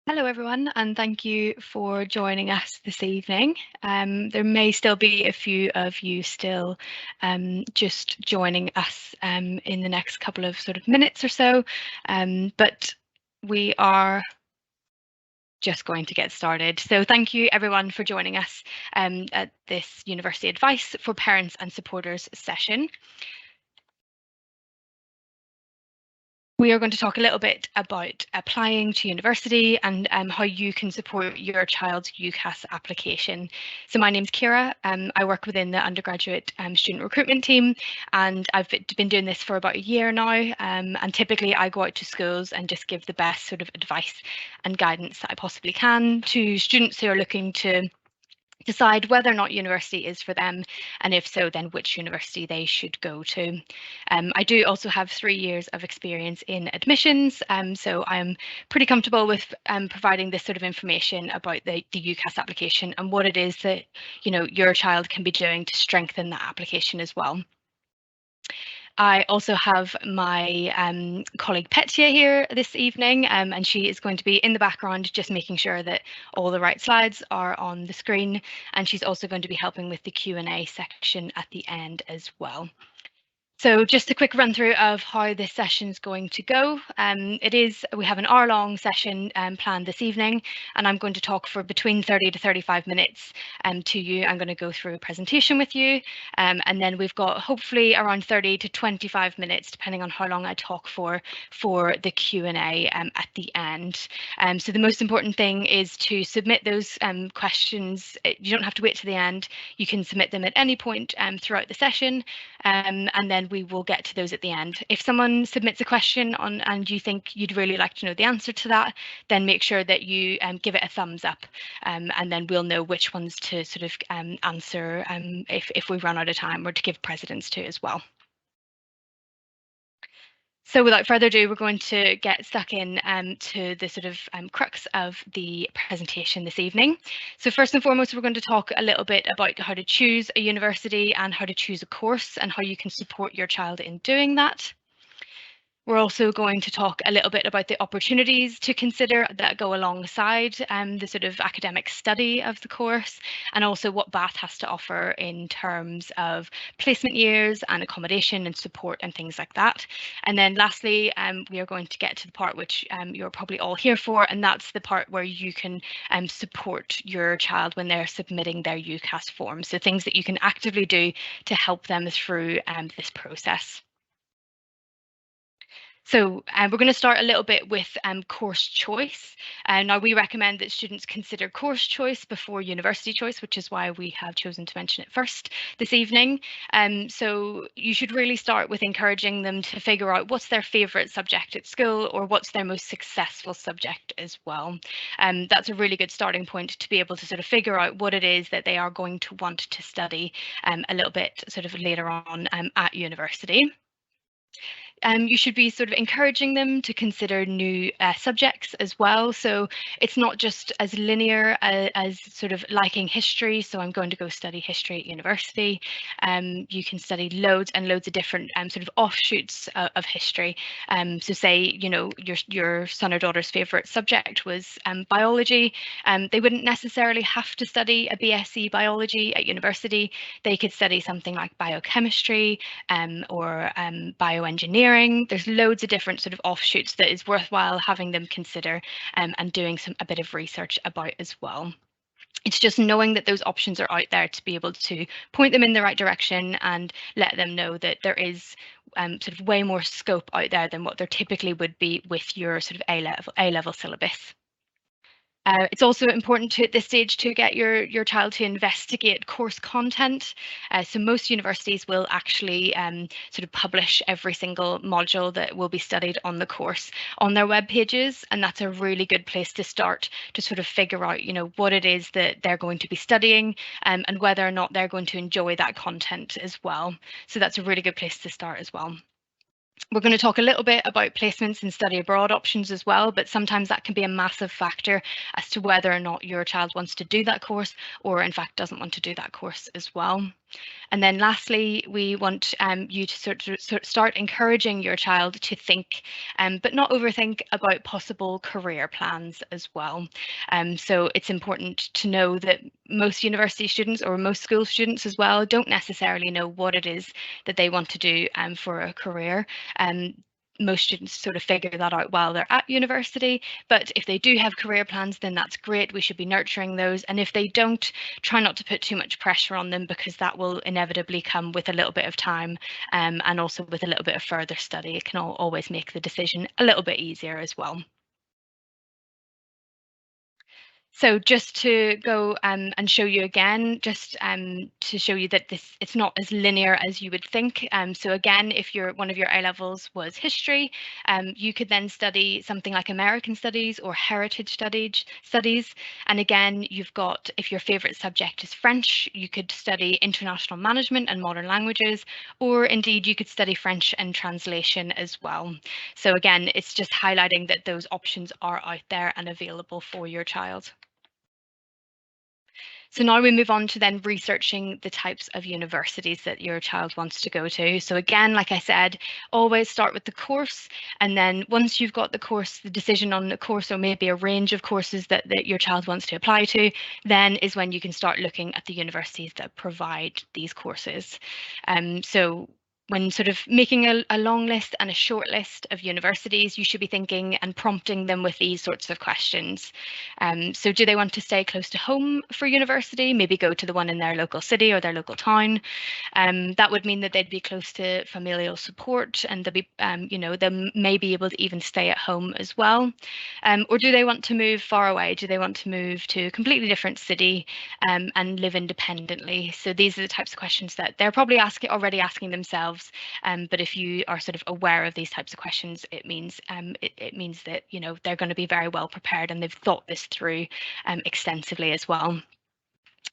Hello, everyone, and thank you for joining us this evening. There may still be a few of you still just joining us in the next couple of sort of minutes or so, but we are just going to get started. So thank you everyone for joining us at this University Advice for Parents and Supporters session. We are going to talk a little bit about applying to university and how you can support your child's UCAS application. So my name's Kira. I work within the undergraduate student recruitment team, and I've been doing this for about a year now. And typically I go out to schools and just give the best sort of advice and guidance that I possibly can to students who are looking to decide whether or not university is for them, and if so, then which university they should go to. I do also have 3 years of experience in admissions, so I'm pretty comfortable with providing this sort of information about the UCAS application and what it is that your child can be doing to strengthen that application as well. I also have my colleague Petya here this evening, and she is going to be in the background just making sure that all the right slides are on the screen, and she's also going to be helping with the Q&A section at the end as well. So just a quick run through of how this session is going to go. We have an hour-long session planned this evening, and I'm going to talk for between 30 to 35 minutes to you. I'm going to go through a presentation with you, and then we've got hopefully around 30 to 25 minutes, depending on how long I talk for the Q&A at the end. So the most important thing is to submit those questions. You don't have to wait to the end. You can submit them at any point throughout the session, and then we will get to those at the end. If someone submits a question and you think you'd really like to know the answer to that, then make sure that you give it a thumbs up, and then we'll know which ones to sort of answer if we run out of time, or to give precedence to as well. So without further ado, we're going to get stuck in to the sort of crux of the presentation this evening. So first and foremost, we're going to talk a little bit about how to choose a university and how to choose a course and how you can support your child in doing that. We're also going to talk a little bit about the opportunities to consider that go alongside the sort of academic study of the course, and also what Bath has to offer in terms of placement years and accommodation and support and things like that. And then lastly, we are going to get to the part which you're probably all here for, and that's the part where you can support your child when they're submitting their UCAS form. So things that you can actively do to help them through this process. So we're going to start a little bit with course choice. Now we recommend that students consider course choice before university choice, which is why we have chosen to mention it first this evening. So you should really start with encouraging them to figure out what's their favourite subject at school, or what's their most successful subject as well. That's a really good starting point to be able to sort of figure out what it is that they are going to want to study a little bit sort of later on at university. You should be sort of encouraging them to consider new subjects as well. So it's not just as linear as sort of liking history. So I'm going to go study history at university. You can study loads and loads of different sort of offshoots of history. So say, your son or daughter's favourite subject was biology. They wouldn't necessarily have to study a BSc biology at university. They could study something like biochemistry or bioengineering. There's loads of different sort of offshoots that is worthwhile having them consider and doing a bit of research about as well. It's just knowing that those options are out there to be able to point them in the right direction and let them know that there is sort of way more scope out there than what there typically would be with your sort of A-level syllabus. It's also important at this stage to get your child to investigate course content. So most universities will actually sort of publish every single module that will be studied on the course on their web pages, and that's a really good place to start to sort of figure out, what it is that they're going to be studying and whether or not they're going to enjoy that content as well. So that's a really good place to start as well. We're going to talk a little bit about placements and study abroad options as well, but sometimes that can be a massive factor as to whether or not your child wants to do that course, or in fact doesn't want to do that course as well. And then lastly, we want you to sort of start encouraging your child to think, but not overthink about possible career plans as well. So it's important to know that most university students or most school students as well don't necessarily know what it is that they want to do for a career. Most students sort of figure that out while they're at university, but if they do have career plans, then that's great. We should be nurturing those. And if they don't, try not to put too much pressure on them, because that will inevitably come with a little bit of time, and also with a little bit of further study. It can always make the decision a little bit easier as well. So just to go and show you again, just to show you that it's not as linear as you would think. So again, if one of your A levels was history, you could then study something like American studies or heritage studies. And again, you've got, if your favorite subject is French, you could study international management and modern languages, or indeed you could study French and translation as well. So again, it's just highlighting that those options are out there and available for your child. So now we move on to then researching the types of universities that your child wants to go to. So again, like I said, always start with the course. And then once you've got the course, the decision on the course, or maybe a range of courses that your child wants to apply to, then is when you can start looking at the universities that provide these courses. So when sort of making a long list and a short list of universities, you should be thinking and prompting them with these sorts of questions. So do they want to stay close to home for university? Maybe go to the one in their local city or their local town. That would mean that they'd be close to familial support, and they'll be, they may be able to even stay at home as well. Or do they want to move far away? Do they want to move to a completely different city and live independently? So these are the types of questions that they're probably already asking themselves. But if you are sort of aware of these types of questions, it means it means that they're going to be very well prepared and they've thought this through extensively as well.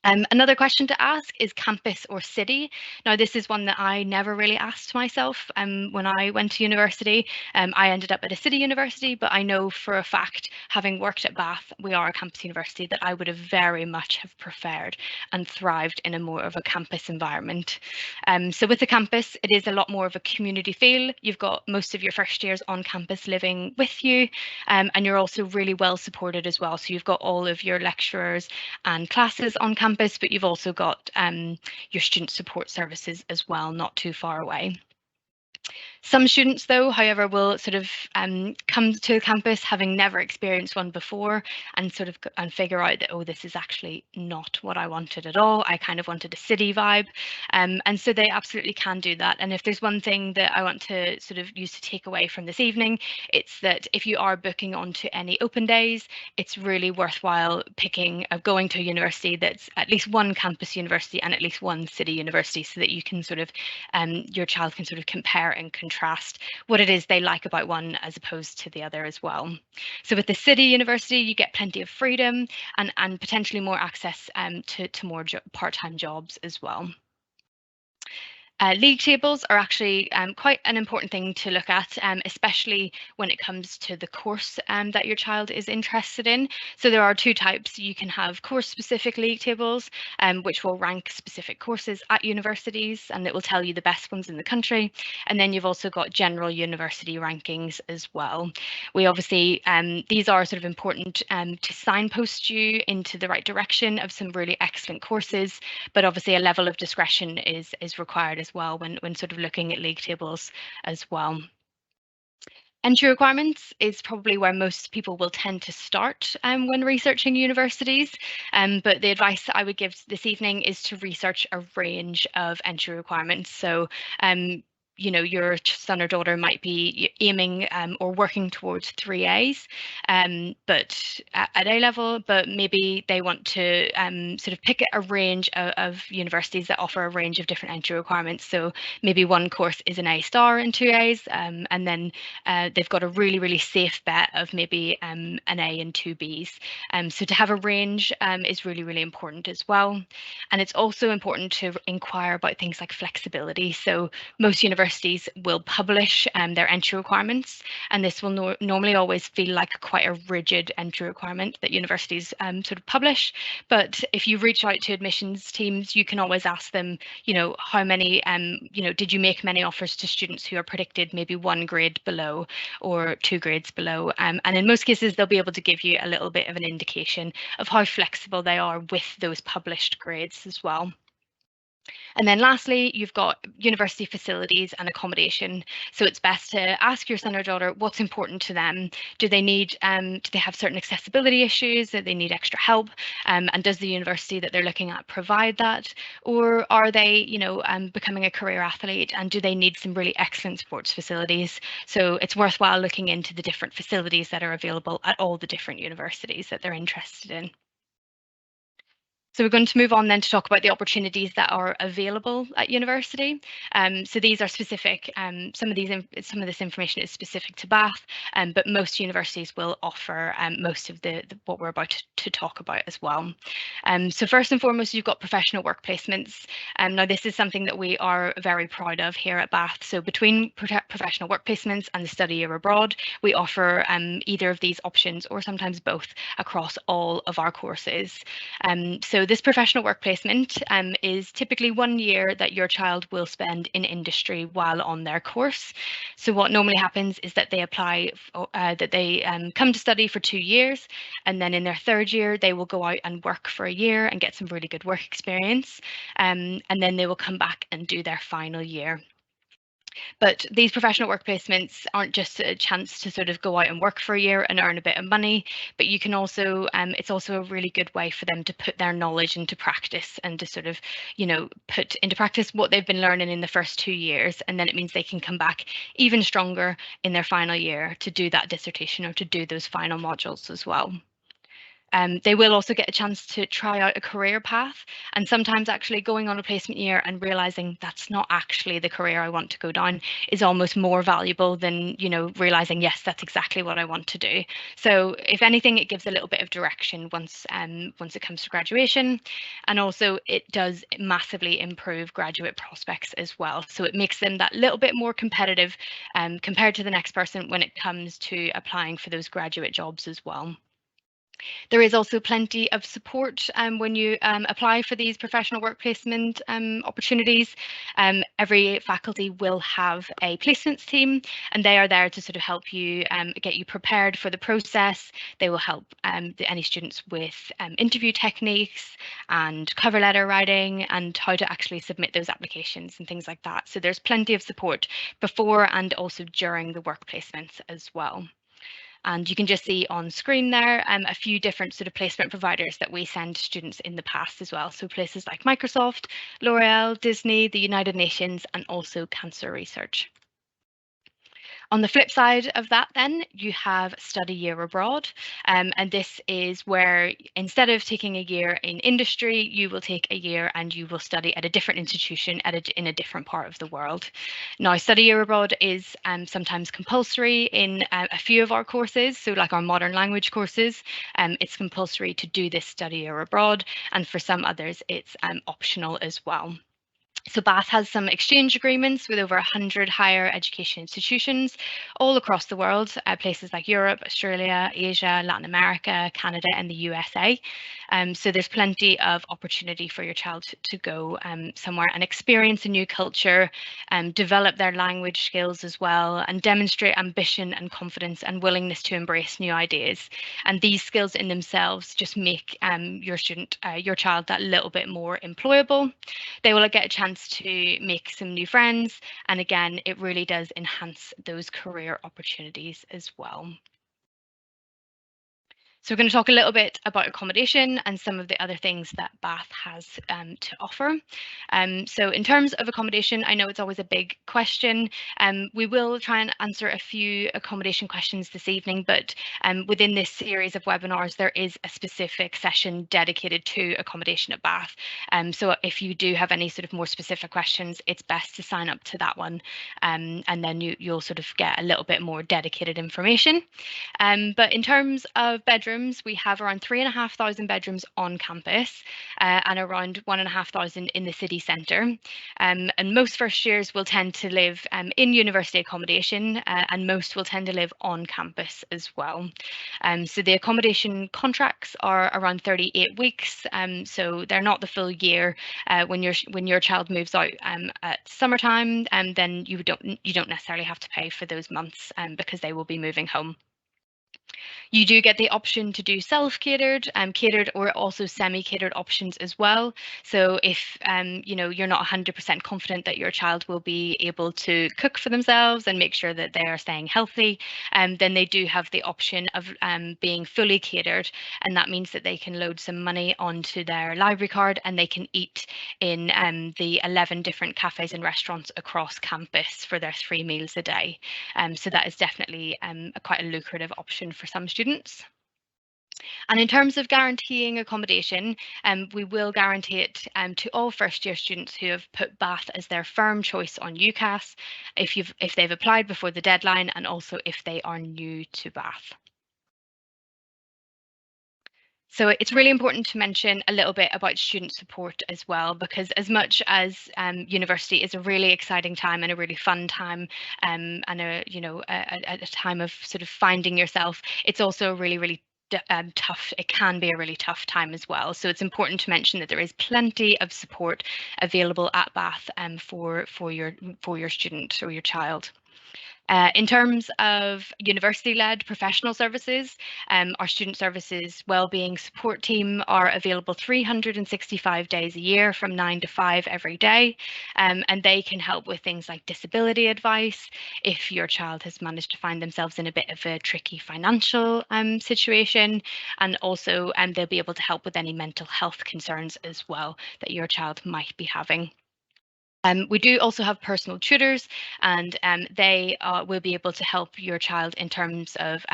Another question to ask is campus or city. Now, this is one that I never really asked myself when I went to university. I ended up at a city university, but I know for a fact, having worked at Bath, we are a campus university, that I would have very much have preferred and thrived in a more of a campus environment. So with the campus, it is a lot more of a community feel. You've got most of your first years on campus living with you, and you're also really well supported as well. So you've got all of your lecturers and classes on campus, but you've also got your student support services as well, not too far away. Some students, though, however, will sort of come to the campus having never experienced one before and sort of figure out that, oh, this is actually not what I wanted at all. I kind of wanted a city vibe. And so they absolutely can do that. And if there's one thing that I want to sort of use to take away from this evening, it's that if you are booking onto any open days, it's really worthwhile going to a university that's at least one campus university and at least one city university, so that you can sort of your child can sort of compare and contrast what it is they like about one as opposed to the other as well. So with the city university, you get plenty of freedom and potentially more access to more part-time jobs as well. League tables are actually quite an important thing to look at, especially when it comes to the course that your child is interested in. So there are two types. You can have course-specific league tables, which will rank specific courses at universities, and it will tell you the best ones in the country. And then you've also got general university rankings as well. We obviously, these are sort of important to signpost you into the right direction of some really excellent courses, but obviously a level of discretion is required as well when sort of looking at league tables as well. Entry requirements is probably where most people will tend to start when researching universities, but the advice that I would give this evening is to research a range of entry requirements. So your son or daughter might be aiming or working towards 3As, but at A level, but maybe they want to sort of pick a range of universities that offer a range of different entry requirements. So maybe one course is an A star and 2As, and then they've got a really, really safe bet of maybe an A and 2Bs. So to have a range is really, really important as well. And it's also important to inquire about things like flexibility. So most universities universities will publish their entry requirements, and this will normally always feel like quite a rigid entry requirement that universities sort of publish. But if you reach out to admissions teams, you can always ask them, how many, did you make many offers to students who are predicted maybe 1 grade below or 2 grades below? And in most cases, they'll be able to give you a little bit of an indication of how flexible they are with those published grades as well. And then lastly, you've got university facilities and accommodation. So it's best to ask your son or daughter what's important to them. Do they have certain accessibility issues? Do they need extra help? And does the university that they're looking at provide that? Or are they, becoming a career athlete, and do they need some really excellent sports facilities? So it's worthwhile looking into the different facilities that are available at all the different universities that they're interested in. So we're going to move on then to talk about the opportunities that are available at university. So these are specific. Some of this information is specific to Bath, but most universities will offer most of the what we're about to talk about as well. So first and foremost, you've got professional work placements. Now this is something that we are very proud of here at Bath. So between professional work placements and the study year abroad, we offer either of these options, or sometimes both, across all of our courses. So this professional work placement is typically 1 year that your child will spend in industry while on their course. So what normally happens is that they apply, come to study for 2 years, and then in their 3rd year they will go out and work for a year and get some really good work experience, and then they will come back and do their final year. But these professional work placements aren't just a chance to sort of go out and work for a year and earn a bit of money, but you can also, it's also a really good way for them to put their knowledge into practice and to sort of, put into practice what they've been learning in the first 2 years. And then it means they can come back even stronger in their final year to do that dissertation or to do those final modules as well. They will also get a chance to try out a career path, and sometimes actually going on a placement year and realizing that's not actually the career I want to go down is almost more valuable than, realizing, yes, that's exactly what I want to do. So if anything, it gives a little bit of direction once it comes to graduation, and also it does massively improve graduate prospects as well. So it makes them that little bit more competitive compared to the next person when it comes to applying for those graduate jobs as well. There is also plenty of support when you apply for these professional work placement opportunities. Every faculty will have a placements team, and they are there to sort of help you get you prepared for the process. They will help any students with interview techniques and cover letter writing and how to actually submit those applications and things like that. So there's plenty of support before and also during the work placements as well. And you can just see on screen there a few different sort of placement providers that we send students in the past as well. So places like Microsoft, L'Oreal, Disney, the United Nations, and also Cancer Research. On the flip side of that, then, you have study year abroad, and this is where instead of taking a year in industry, you will take a year and you will study at a different institution in a different part of the world. Now, study year abroad is sometimes compulsory in a few of our courses, so like our modern language courses, it's compulsory to do this study year abroad, and for some others, it's optional as well. So Bath has some exchange agreements with over 100 higher education institutions all across the world, places like Europe, Australia, Asia, Latin America, Canada, and the USA. So there's plenty of opportunity for your child to go somewhere and experience a new culture, develop their language skills as well, and demonstrate ambition and confidence and willingness to embrace new ideas. And these skills in themselves just make your child that little bit more employable. They will get a chance to make some new friends, and again, it really does enhance those career opportunities as well. So we're going to talk a little bit about accommodation and some of the other things that Bath has to offer. So in terms of accommodation, I know it's always a big question. We will try and answer a few accommodation questions this evening, but within this series of webinars, there is a specific session dedicated to accommodation at Bath. So if you do have any sort of more specific questions, it's best to sign up to that one, and then you'll sort of get a little bit more dedicated information. But in terms of bedroom bedrooms. We have around 3,500 bedrooms on campus and around 1,500 in the city centre. And most first years will tend to live in university accommodation and most will tend to live on campus as well. So the accommodation contracts are around 38 weeks, so they're not the full year. When your child moves out at summertime, then you don't necessarily have to pay for those months because they will be moving home. You do get the option to do self-catered, catered, or also semi-catered options as well. So if you're not 100% confident that your child will be able to cook for themselves and make sure that they are staying healthy, then they do have the option of being fully catered, and that means that they can load some money onto their library card and they can eat in the 11 different cafes and restaurants across campus for their 3 meals a day. So that is definitely quite a lucrative option for some students. And in terms of guaranteeing accommodation, we will guarantee it to all first year students who have put Bath as their firm choice on UCAS, if they've applied before the deadline, and also if they are new to Bath. So it's really important to mention a little bit about student support as well, because as much as university is a really exciting time and a really fun time, and a time of sort of finding yourself, it's also a really tough. It can be a really tough time as well. So it's important to mention that there is plenty of support available at Bath for your student or your child. In terms of university-led professional services, our student services wellbeing support team are available 365 days a year from 9 to 5 every day, and they can help with things like disability advice if your child has managed to find themselves in a bit of a tricky financial situation, and also they'll be able to help with any mental health concerns as well that your child might be having. We do also have personal tutors, and they will be able to help your child in terms of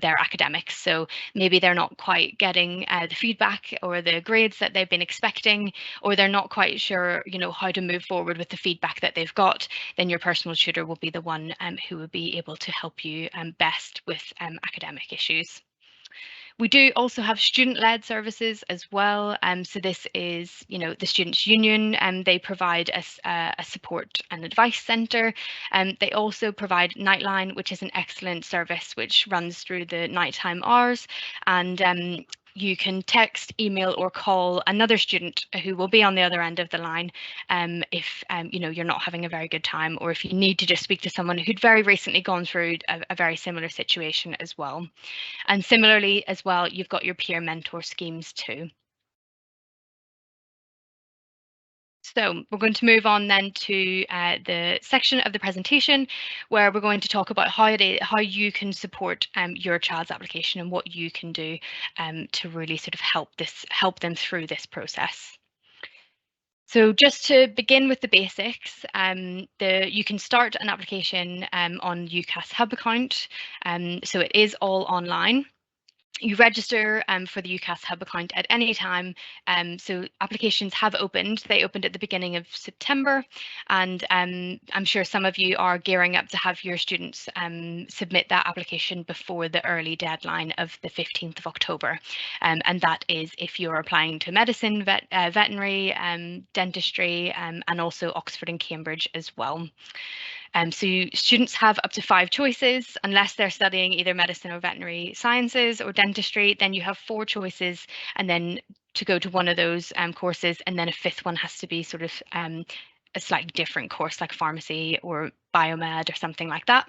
their academics. So maybe they're not quite getting the feedback or the grades that they've been expecting, or they're not quite sure, how to move forward with the feedback that they've got. Then your personal tutor will be the one who will be able to help you best with academic issues. We do also have student-led services as well. So this is, the Students' Union, and they provide a support and advice centre. They also provide Nightline, which is an excellent service which runs through the nighttime hours. And you can text, email, or call another student who will be on the other end of the line if you're not having a very good time, or if you need to just speak to someone who'd very recently gone through a very similar situation as well. And similarly as well, you've got your peer mentor schemes too. So we're going to move on then to the section of the presentation where we're going to talk about how you can support your child's application and what you can do to really sort of help them through this process. So just to begin with the basics, you can start an application on UCAS Hub account. So it is all online. You register for the UCAS Hub account at any time. So applications have opened. They opened at the beginning of September, and I'm sure some of you are gearing up to have your students submit that application before the early deadline of the 15th of October. And that is if you're applying to medicine, veterinary, dentistry, and also Oxford and Cambridge as well. So students have up to 5 choices, unless they're studying either medicine or veterinary sciences or dentistry, then you have 4 choices, and then to go to one of those courses, and then a 5th one has to be sort of a slightly different course like pharmacy or biomed or something like that.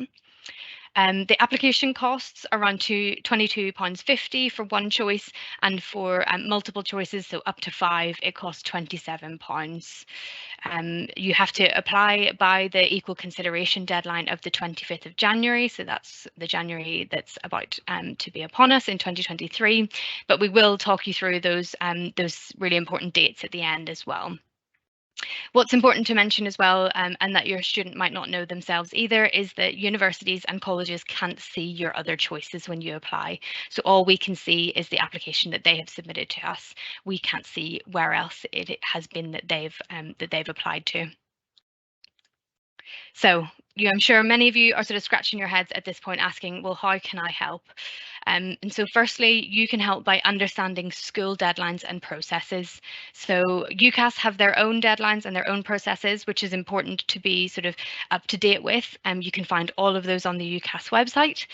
The application costs around £22.50 for one choice, and for multiple choices, so up to 5, it costs £27. You have to apply by the equal consideration deadline of the 25th of January, so that's the January that's about to be upon us in 2023, but we will talk you through those really important dates at the end as well. What's important to mention as well, and that your student might not know themselves either, is that universities and colleges can't see your other choices when you apply. So all we can see is the application that they have submitted to us. We can't see where else it has been that they've applied to. So I'm sure many of you are sort of scratching your heads at this point asking, well, how can I help? And so firstly, you can help by understanding school deadlines and processes. So UCAS have their own deadlines and their own processes, which is important to be sort of up to date with. You can find all of those on the UCAS website.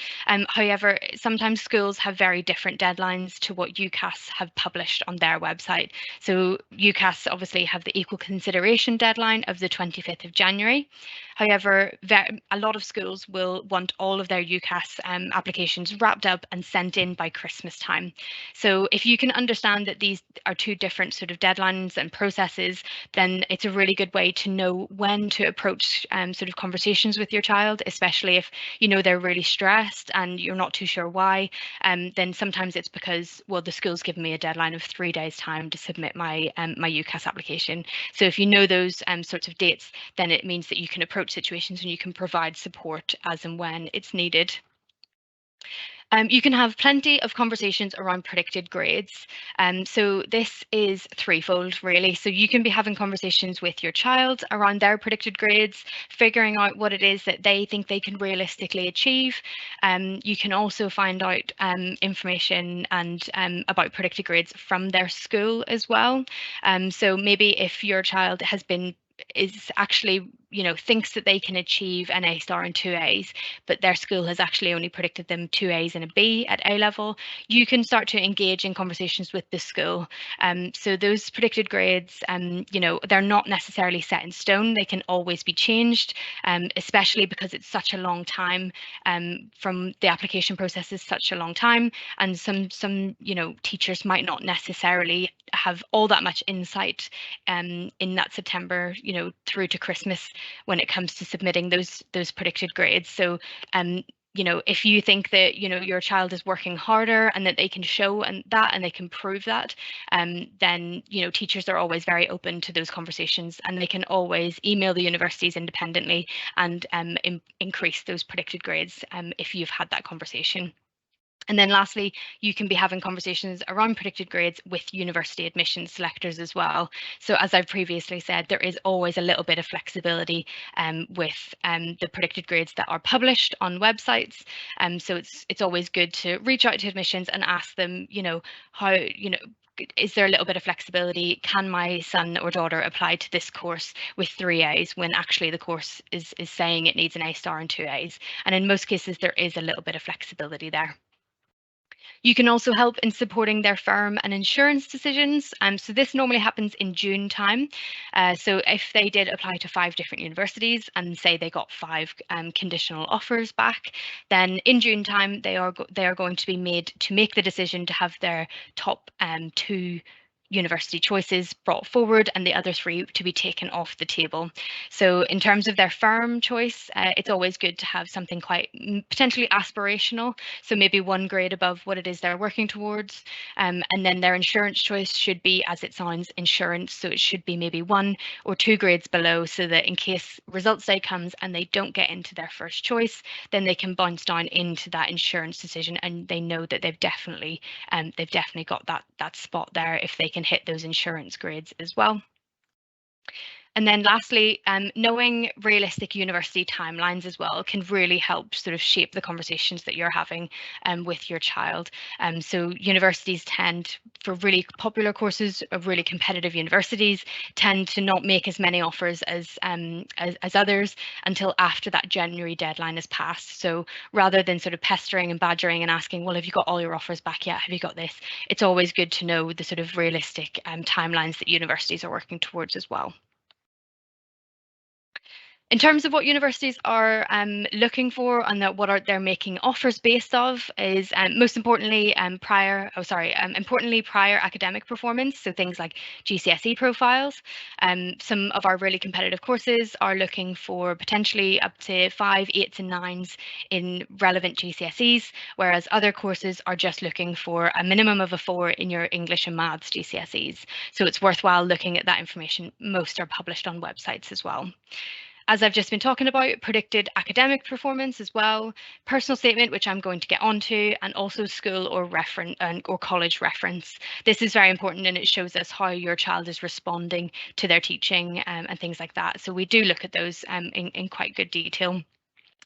However, sometimes schools have very different deadlines to what UCAS have published on their website. So UCAS obviously have the equal consideration deadline of the 25th of January. However, a lot of schools will want all of their UCAS applications wrapped up and sent in by Christmas time. So if you can understand that these are two different sort of deadlines and processes, then it's a really good way to know when to approach sort of conversations with your child, especially if you know they're really stressed and you're not too sure why. Then sometimes it's because, well, the school's given me a deadline of 3 days time to submit my my UCAS application. So if you know those sorts of dates, then it means that you can approach situations and you can provide support as and when it's needed. You can have plenty of conversations around predicted grades. So this is threefold, really. So you can be having conversations with your child around their predicted grades, figuring out what it is that they think they can realistically achieve. You can also find out information and about predicted grades from their school as well. So maybe if your child is actually, thinks that they can achieve an A star and 2 A's, but their school has actually only predicted them 2 A's and a B at A level, you can start to engage in conversations with the school. So those predicted grades, they're not necessarily set in stone. They can always be changed, especially because it's such a long time from the application process is such a long time, and some teachers might not necessarily have all that much insight in that September, through to Christmas when it comes to submitting those predicted grades. So if you think that your child is working harder and that they can show and they can prove that, then teachers are always very open to those conversations, and they can always email the universities independently and increase those predicted grades if you've had that conversation. And then lastly, you can be having conversations around predicted grades with university admission selectors as well. So as I've previously said, there is always a little bit of flexibility with the predicted grades that are published on websites. So it's always good to reach out to admissions and ask them, how, is there a little bit of flexibility? Can my son or daughter apply to this course with 3 A's when actually the course is saying it needs an A star and 2 A's? And in most cases, there is a little bit of flexibility there. You can also help in supporting their firm and insurance decisions. So this normally happens in June time. So if they did apply to 5 different universities and say they got 5 conditional offers back, then in June time they are going to be made to make the decision to have their top 2 university choices brought forward and the other 3 to be taken off the table. So in terms of their firm choice, it's always good to have something quite potentially aspirational, so maybe 1 grade above what it is they're working towards. And then their insurance choice should be, as it sounds, insurance, so it should be maybe 1 or 2 grades below, so that in case results day comes and they don't get into their first choice, then they can bounce down into that insurance decision and they know that they've definitely got that spot there if they can hit those insurance grades as well. And then lastly, knowing realistic university timelines as well can really help sort of shape the conversations that you're having with your child. So universities tend, for really popular courses of really competitive universities, tend to not make as many offers as others until after that January deadline is passed. So rather than sort of pestering and badgering and asking, well, have you got all your offers back yet? Have you got this? It's always good to know the sort of realistic timelines that universities are working towards as well. In terms of what universities are looking for and what they're making offers based of is most importantly prior academic performance, so things like GCSE profiles. Some of our really competitive courses are looking for potentially up to 5, 8s and 9s in relevant GCSEs, whereas other courses are just looking for a minimum of a 4 in your English and Maths GCSEs. So it's worthwhile looking at that information. Most are published on websites as well. As I've just been talking about, predicted academic performance as well, personal statement, which I'm going to get onto, and also school or college reference. This is very important, and it shows us how your child is responding to their teaching and things like that. So we do look at those in quite good detail.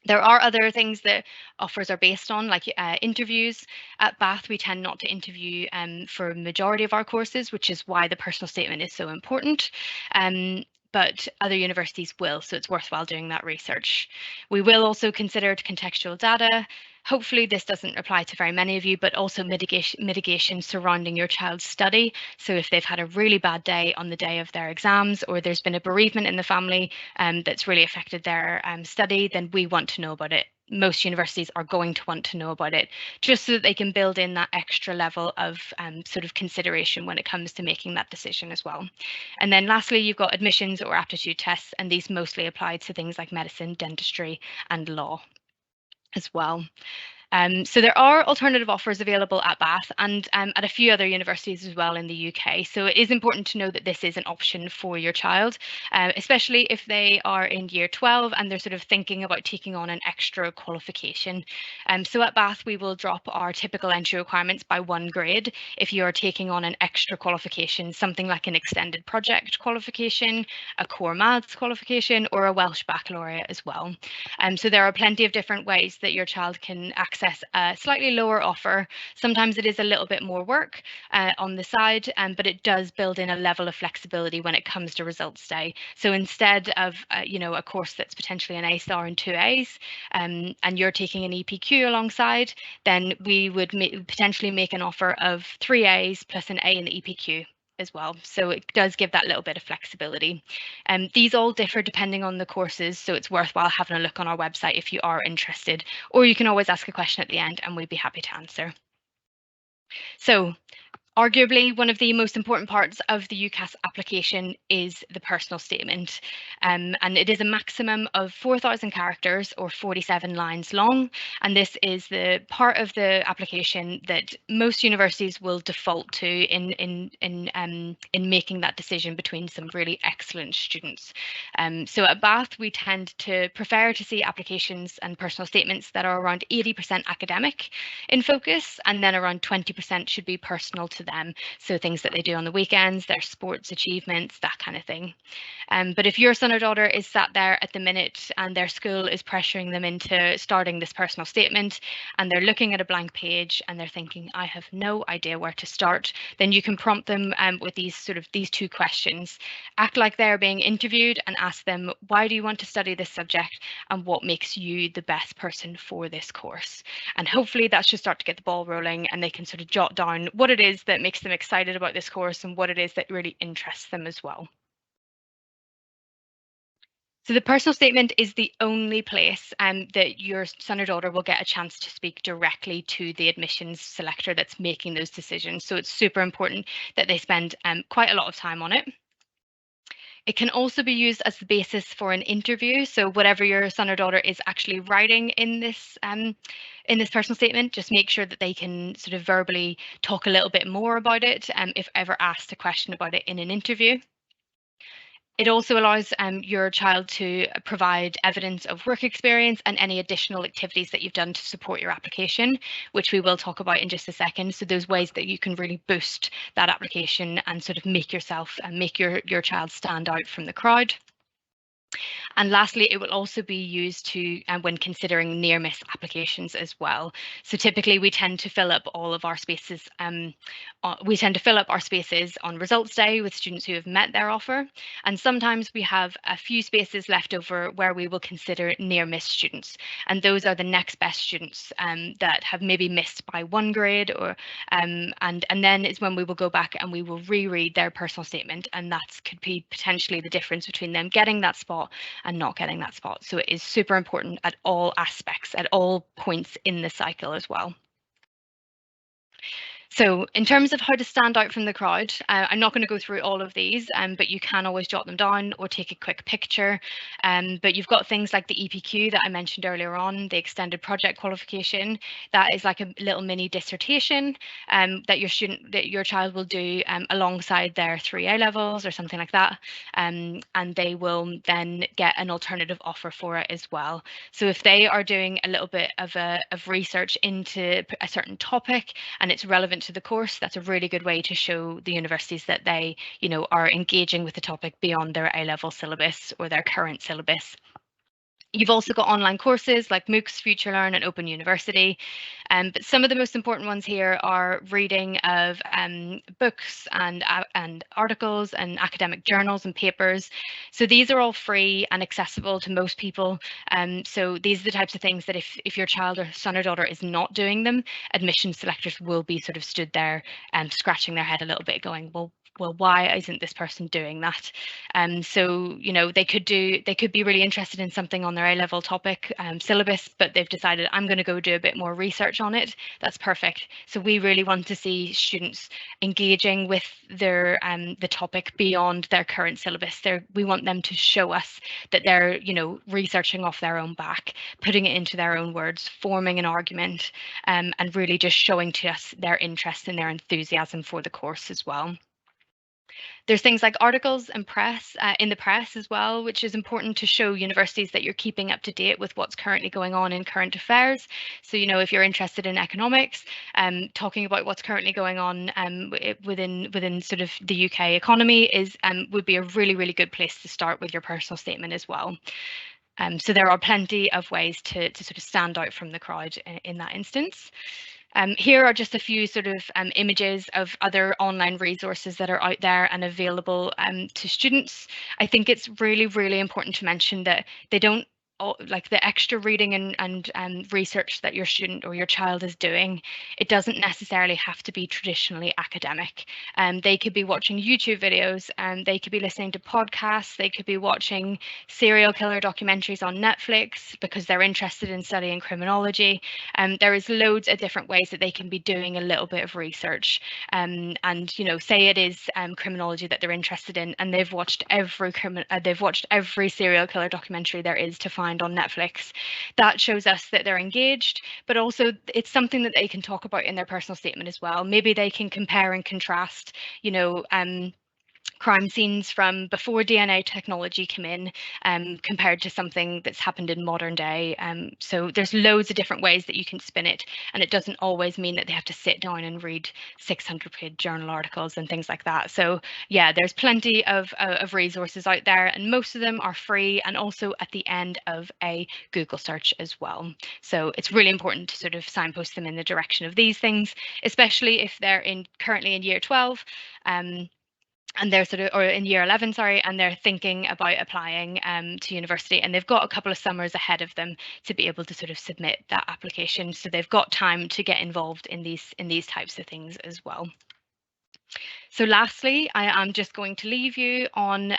There are other things that offers are based on, like interviews. At Bath, we tend not to interview for a majority of our courses, which is why the personal statement is so important. But other universities will, so it's worthwhile doing that research. We will also consider contextual data. Hopefully this doesn't apply to very many of you, but also mitigation surrounding your child's study. So if they've had a really bad day on the day of their exams, or there's been a bereavement in the family that's really affected their study, then we want to know about it. Most universities are going to want to know about it, just so that they can build in that extra level of sort of consideration when it comes to making that decision as well. And then lastly, you've got admissions or aptitude tests, and these mostly apply to things like medicine, dentistry, and law as well. So there are alternative offers available at Bath and at a few other universities as well in the UK. So it is important to know that this is an option for your child, especially if they are in year 12 and they're sort of thinking about taking on an extra qualification. So at Bath, we will drop our typical entry requirements by 1 grade if you are taking on an extra qualification, something like an extended project qualification, a core maths qualification, or a Welsh baccalaureate as well. So there are plenty of different ways that your child can access a slightly lower offer. Sometimes it is a little bit more work on the side, but it does build in a level of flexibility when it comes to results day. So instead of a course that's potentially an A star and 2 A's, and you're taking an EPQ alongside, then we would potentially make an offer of 3 A's plus an A in the EPQ as well. So it does give that little bit of flexibility. These all differ depending on the courses, so it's worthwhile having a look on our website if you are interested, or you can always ask a question at the end and we'd be happy to answer. So arguably, one of the most important parts of the UCAS application is the personal statement, and it is a maximum of 4,000 characters or 47 lines long, and this is the part of the application that most universities will default to in making that decision between some really excellent students. So at Bath, we tend to prefer to see applications and personal statements that are around 80% academic in focus, and then around 20% should be personal to them. So things that they do on the weekends, their sports achievements, that kind of thing. But if your son or daughter is sat there at the minute and their school is pressuring them into starting this personal statement and they're looking at a blank page and they're thinking, I have no idea where to start, then you can prompt them with these 2 questions. Act like they're being interviewed and ask them, why do you want to study this subject and what makes you the best person for this course? And hopefully that should start to get the ball rolling and they can sort of jot down what it is that makes them excited about this course and what it is that really interests them as well. So the personal statement is the only place that your son or daughter will get a chance to speak directly to the admissions selector that's making those decisions. So it's super important that they spend quite a lot of time on it. It can also be used as the basis for an interview. So whatever your son or daughter is actually writing in this personal statement, just make sure that they can sort of verbally talk a little bit more about it if ever asked a question about it in an interview. It also allows your child to provide evidence of work experience and any additional activities that you've done to support your application, which we will talk about in just a second. So those ways that you can really boost that application and sort of make yourself and make your child stand out from the crowd. And lastly, it will also be used to when considering near miss applications as well. So typically we tend to fill up all of our spaces. We tend to fill up our spaces on results day with students who have met their offer. And sometimes we have a few spaces left over where we will consider near miss students. And those are the next best students that have maybe missed by 1 grade or and then it's when we will go back and we will reread their personal statement. And that could be potentially the difference between them getting that spot and not getting that spot. So it is super important at all aspects, at all points in the cycle as well. So in terms of how to stand out from the crowd, I'm not going to go through all of these, but you can always jot them down or take a quick picture. But you've got things like the EPQ that I mentioned earlier on, the extended project qualification. That is like a little mini dissertation that your child will do alongside their 3 A levels or something like that. And they will then get an alternative offer for it as well. So if they are doing a little bit of research into a certain topic and it's relevant to the course, that's a really good way to show the universities that they, are engaging with the topic beyond their A-level syllabus or their current syllabus. You've also got online courses like MOOCs, FutureLearn and Open University. But some of the most important ones here are reading of books and articles and academic journals and papers. So these are all free and accessible to most people. So these are the types of things that if your child or son or daughter is not doing them, admission selectors will be sort of stood there and scratching their head a little bit going, well, why isn't this person doing that? So, you know, they could be really interested in something on their A-level topic syllabus, but they've decided I'm going to go do a bit more research on it. That's perfect. So we really want to see students engaging with their the topic beyond their current syllabus. We want them to show us that they're, you know, researching off their own back, putting it into their own words, forming an argument, and really just showing to us their interest and their enthusiasm for the course as well. There's things like articles and press in the press as well, which is important to show universities that you're keeping up to date with what's currently going on in current affairs. So, you know, if you're interested in economics, talking about what's currently going on within sort of the UK economy is would be a really good place to start with your personal statement as well. So there are plenty of ways to sort of stand out from the crowd in that instance. Here are just a few sort of images of other online resources that are out there and available to students. I think it's really important to mention that they don't like the extra reading and research that your student or your child is doing, it doesn't necessarily have to be traditionally academic. They could be watching YouTube videos and they could be listening to podcasts, they could be watching serial killer documentaries on Netflix because they're interested in studying criminology. There is loads of different ways that they can be doing a little bit of research. And you know, say it is criminology that they're interested in, and they've watched every serial killer documentary there is to find on Netflix. That shows us that they're engaged, but also it's something that they can talk about in their personal statement as well. Maybe they can compare and contrast, you know, crime scenes from before DNA technology came in compared to something that's happened in modern day. So there's loads of different ways that you can spin it, and it doesn't always mean that they have to sit down and read 600-page journal articles and things like that. So yeah, there's plenty of resources out there, and most of them are free and also at the end of a Google search as well. So it's really important to sort of signpost them in the direction of these things, especially if they're currently in year 12. And they're sort of, or in year 11, sorry, and they're thinking about applying to university, and they've got a couple of summers ahead of them to be able to sort of submit that application. So they've got time to get involved in these types of things as well. So lastly, I am just going to leave you on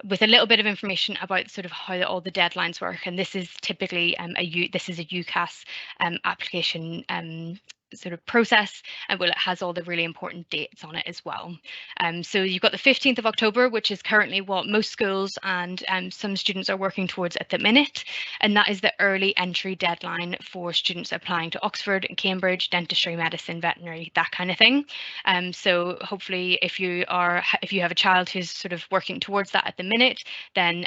with a little bit of information about sort of how all the deadlines work. And this is typically this is a UCAS application sort of process, and well, it has all the really important dates on it as well. So you've got the 15th of October, which is currently what most schools and some students are working towards at the minute, and that is the early entry deadline for students applying to Oxford and Cambridge, dentistry, medicine, veterinary, that kind of thing. So hopefully if you have a child who's sort of working towards that at the minute, then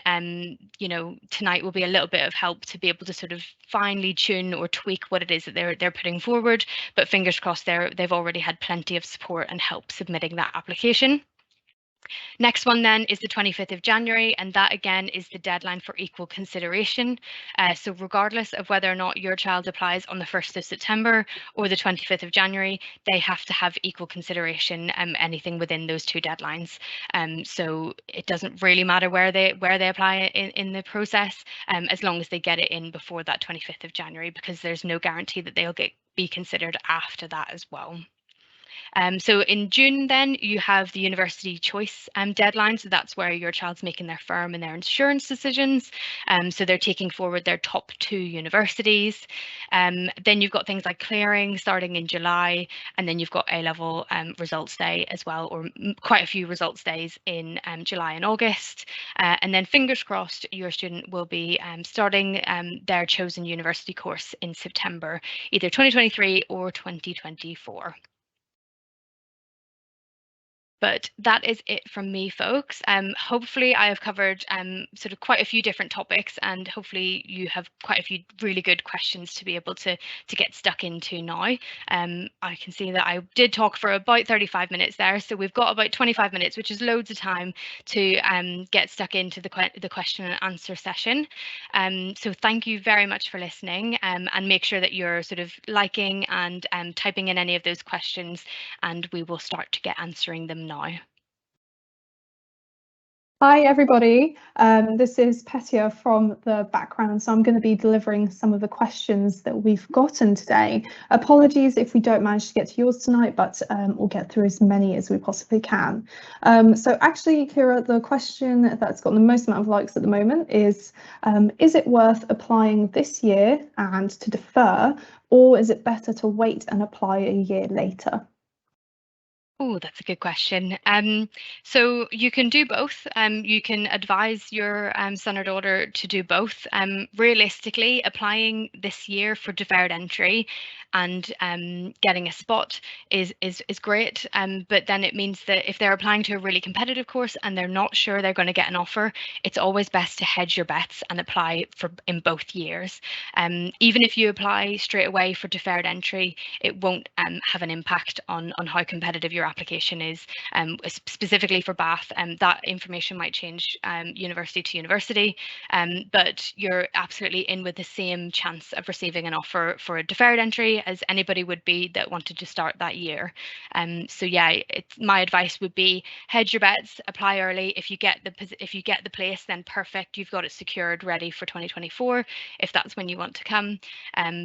you know, tonight will be a little bit of help to be able to sort of finely tune or tweak what it is that they're putting forward. But fingers crossed they've already had plenty of support and help submitting that application. Next one then is the 25th of January, and that again is the deadline for equal consideration. So regardless of whether or not your child applies on the 1st of September or the 25th of January, they have to have equal consideration, anything within those two deadlines. So it doesn't really matter where they apply in the process, as long as they get it in before that 25th of January, because there's no guarantee that they'll be considered after that as well. So in June, then you have the university choice deadline. So that's where your child's making their firm and their insurance decisions. So they're taking forward their top 2 universities. Then you've got things like clearing starting in July, and then you've got A-level results day as well, or quite a few results days in July and August. And then fingers crossed, your student will be starting their chosen university course in September, either 2023 or 2024. But that is it from me, folks. Hopefully I have covered sort of quite a few different topics, and hopefully you have quite a few really good questions to be able to get stuck into now. I can see that I did talk for about 35 minutes there, so we've got about 25 minutes, which is loads of time to get stuck into the question and answer session. So thank you very much for listening, and make sure that you're sort of liking and typing in any of those questions, and we will start to get answering them now. Hi everybody, this is Petya from the background, so I'm going to be delivering some of the questions that we've gotten today. Apologies if we don't manage to get to yours tonight, but we'll get through as many as we possibly can. So actually, Kira, the question that's got the most amount of likes at the moment is it worth applying this year and to defer, or is it better to wait and apply a year later? Oh, that's a good question. So you can do both. You can advise your son or daughter to do both. Realistically, applying this year for deferred entry and getting a spot is great. But then it means that if they're applying to a really competitive course and they're not sure they're going to get an offer, it's always best to hedge your bets and apply for in both years. Even if you apply straight away for deferred entry, it won't have an impact on how competitive your application is. Specifically for Bath, that information might change university to university, but you're absolutely in with the same chance of receiving an offer for a deferred entry as anybody would be that wanted to start that year. So yeah, my advice would be hedge your bets, apply early. If you get the place, then perfect, you've got it secured, ready for 2024 if that's when you want to come.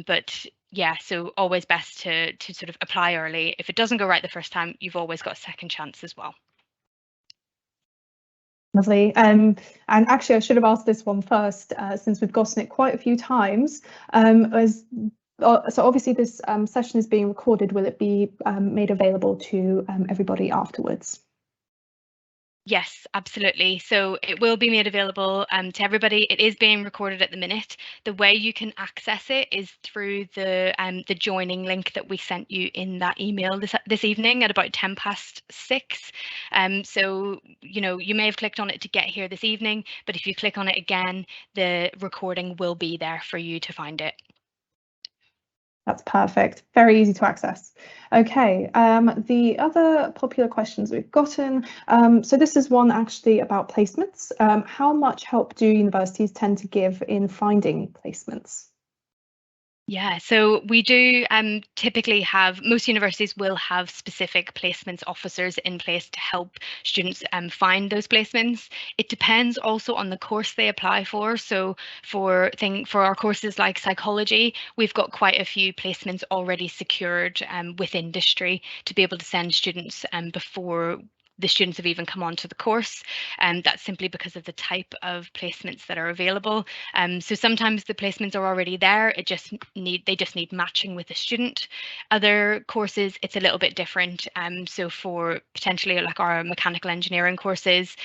But yeah, so always best to sort of apply early. If it doesn't go right the first time, you've always got a second chance as well. Lovely. And actually, I should have asked this one first, since we've gotten it quite a few times. So obviously this session is being recorded. Will it be made available to everybody afterwards? Yes, absolutely. So it will be made available to everybody. It is being recorded at the minute. The way you can access it is through the joining link that we sent you in that email this evening at about 6:10. So you may have clicked on it to get here this evening, but if you click on it again, the recording will be there for you to find it. That's perfect. Very easy to access. Okay, the other popular questions we've gotten. So this is one actually about placements. How much help do universities tend to give in finding placements? Yeah, so we do typically have, most universities will have specific placements officers in place to help students find those placements. It depends also on the course they apply for. So for our courses like psychology, we've got quite a few placements already secured with industry to be able to send students before the students have even come onto the course, and that's simply because of the type of placements that are available. So sometimes the placements are already there, they just need matching with the student. Other courses, it's a little bit different. So for potentially like our mechanical engineering courses,